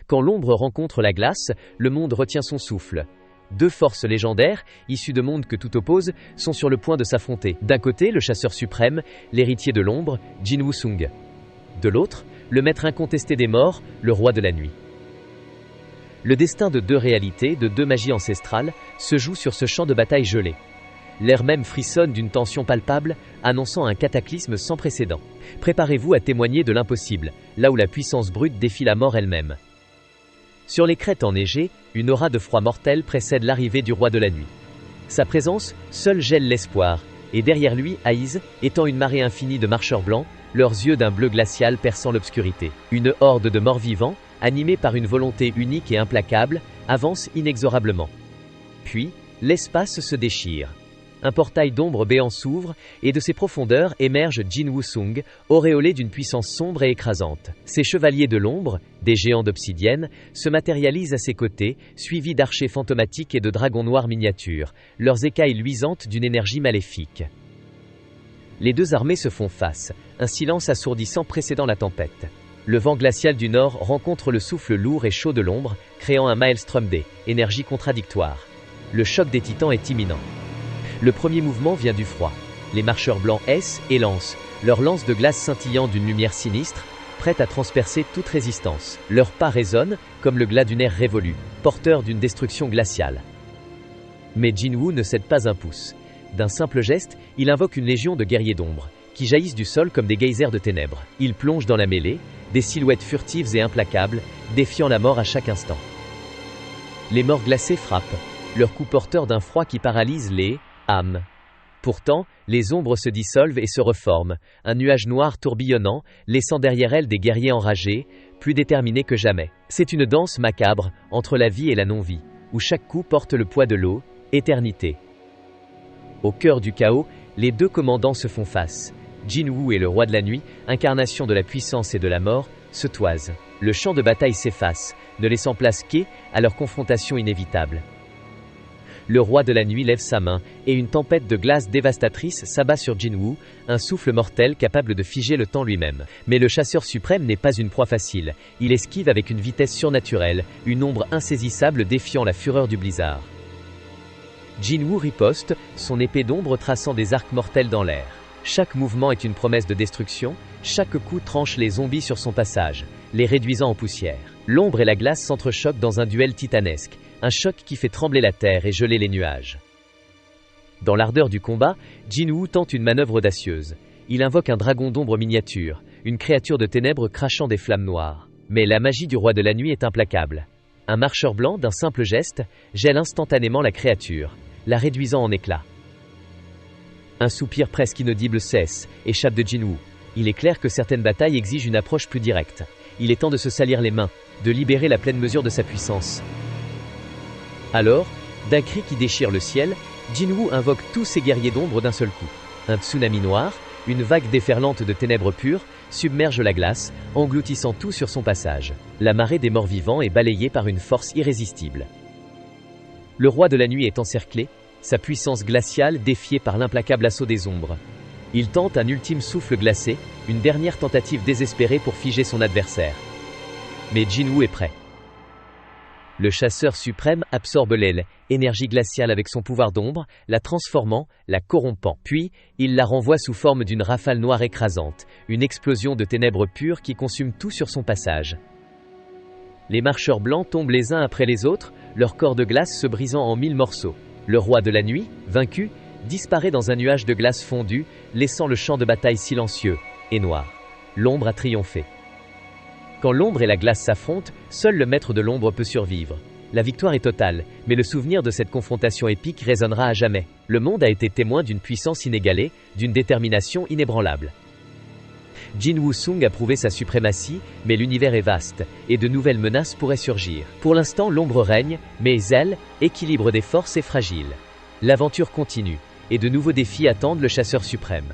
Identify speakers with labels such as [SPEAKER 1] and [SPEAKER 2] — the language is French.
[SPEAKER 1] Quand l'ombre rencontre la glace, le monde retient son souffle. Deux forces légendaires, issues de mondes que tout oppose, sont sur le point de s'affronter. D'un côté, le chasseur suprême, l'héritier de l'ombre, Jin Wusung. De l'autre, le maître incontesté des morts, le roi de la nuit. Le destin de deux réalités, de deux magies ancestrales, se joue sur ce champ de bataille gelé. L'air même frissonne d'une tension palpable, annonçant un cataclysme sans précédent. Préparez-vous à témoigner de l'impossible, là où la puissance brute défie la mort elle-même. Sur les crêtes enneigées, une aura de froid mortel précède l'arrivée du roi de la nuit. Sa présence, seule gèle l'espoir, et derrière lui, Aiz, étend une marée infinie de marcheurs blancs, leurs yeux d'un bleu glacial perçant l'obscurité. Une horde de morts vivants, animée par une volonté unique et implacable, avance inexorablement. Puis, l'espace se déchire. Un portail d'ombre béant s'ouvre, et de ses profondeurs émerge Jin Wusung, auréolé d'une puissance sombre et écrasante. Ces chevaliers de l'ombre, des géants d'obsidienne, se matérialisent à ses côtés, suivis d'archers fantomatiques et de dragons noirs miniatures, leurs écailles luisantes d'une énergie maléfique. Les deux armées se font face, un silence assourdissant précédant la tempête. Le vent glacial du nord rencontre le souffle lourd et chaud de l'ombre, créant un maelstrom d'énergie contradictoire. Le choc des titans est imminent. Le premier mouvement vient du froid. Les marcheurs blancs essaient et lancent, leurs lances de glace scintillant d'une lumière sinistre, prêtes à transpercer toute résistance. Leurs pas résonnent, comme le glas d'une ère révolue, porteur d'une destruction glaciale. Mais Jinwoo ne cède pas un pouce. D'un simple geste, il invoque une légion de guerriers d'ombre, qui jaillissent du sol comme des geysers de ténèbres. Ils plongent dans la mêlée, des silhouettes furtives et implacables, défiant la mort à chaque instant. Les morts glacés frappent, leurs coups porteurs d'un froid qui paralyse les âmes. Pourtant, les ombres se dissolvent et se reforment, un nuage noir tourbillonnant, laissant derrière elles des guerriers enragés, plus déterminés que jamais. C'est une danse macabre, entre la vie et la non-vie, où chaque coup porte le poids de l'eau, éternité. Au cœur du chaos, les deux commandants se font face. Jinwoo et le roi de la nuit, incarnation de la puissance et de la mort, se toisent. Le champ de bataille s'efface, ne laissant place à leur confrontation inévitable. Le roi de la nuit lève sa main, et une tempête de glace dévastatrice s'abat sur Jinwoo, un souffle mortel capable de figer le temps lui-même. Mais le chasseur suprême n'est pas une proie facile, il esquive avec une vitesse surnaturelle, une ombre insaisissable défiant la fureur du blizzard. Jinwoo riposte, son épée d'ombre traçant des arcs mortels dans l'air. Chaque mouvement est une promesse de destruction, chaque coup tranche les zombies sur son passage, les réduisant en poussière. L'ombre et la glace s'entrechoquent dans un duel titanesque, un choc qui fait trembler la terre et geler les nuages. Dans l'ardeur du combat, Jinwoo tente une manœuvre audacieuse. Il invoque un dragon d'ombre miniature, une créature de ténèbres crachant des flammes noires. Mais la magie du roi de la nuit est implacable. Un marcheur blanc, d'un simple geste, gèle instantanément la créature, la réduisant en éclats. Un soupir presque inaudible cesse, échappe de Jinwoo. Il est clair que certaines batailles exigent une approche plus directe. Il est temps de se salir les mains, de libérer la pleine mesure de sa puissance. Alors, d'un cri qui déchire le ciel, Jinwoo invoque tous ses guerriers d'ombre d'un seul coup. Un tsunami noir, une vague déferlante de ténèbres pures, submerge la glace, engloutissant tout sur son passage. La marée des morts vivants est balayée par une force irrésistible. Le roi de la nuit est encerclé, sa puissance glaciale défiée par l'implacable assaut des ombres. Il tente un ultime souffle glacé, une dernière tentative désespérée pour figer son adversaire. Mais Jinwoo est prêt. Le chasseur suprême absorbe l'énergie glaciale avec son pouvoir d'ombre, la transformant, la corrompant. Puis, il la renvoie sous forme d'une rafale noire écrasante, une explosion de ténèbres pures qui consume tout sur son passage. Les marcheurs blancs tombent les uns après les autres, leur corps de glace se brisant en 1000 morceaux. Le roi de la nuit, vaincu, disparaît dans un nuage de glace fondue, laissant le champ de bataille silencieux et noir. L'ombre a triomphé. Quand l'ombre et la glace s'affrontent, seul le maître de l'ombre peut survivre. La victoire est totale, mais le souvenir de cette confrontation épique résonnera à jamais. Le monde a été témoin d'une puissance inégalée, d'une détermination inébranlable. Jin Wusung a prouvé sa suprématie, mais l'univers est vaste, et de nouvelles menaces pourraient surgir. Pour l'instant, l'ombre règne, mais elle, équilibre des forces est fragile. L'aventure continue, et de nouveaux défis attendent le chasseur suprême.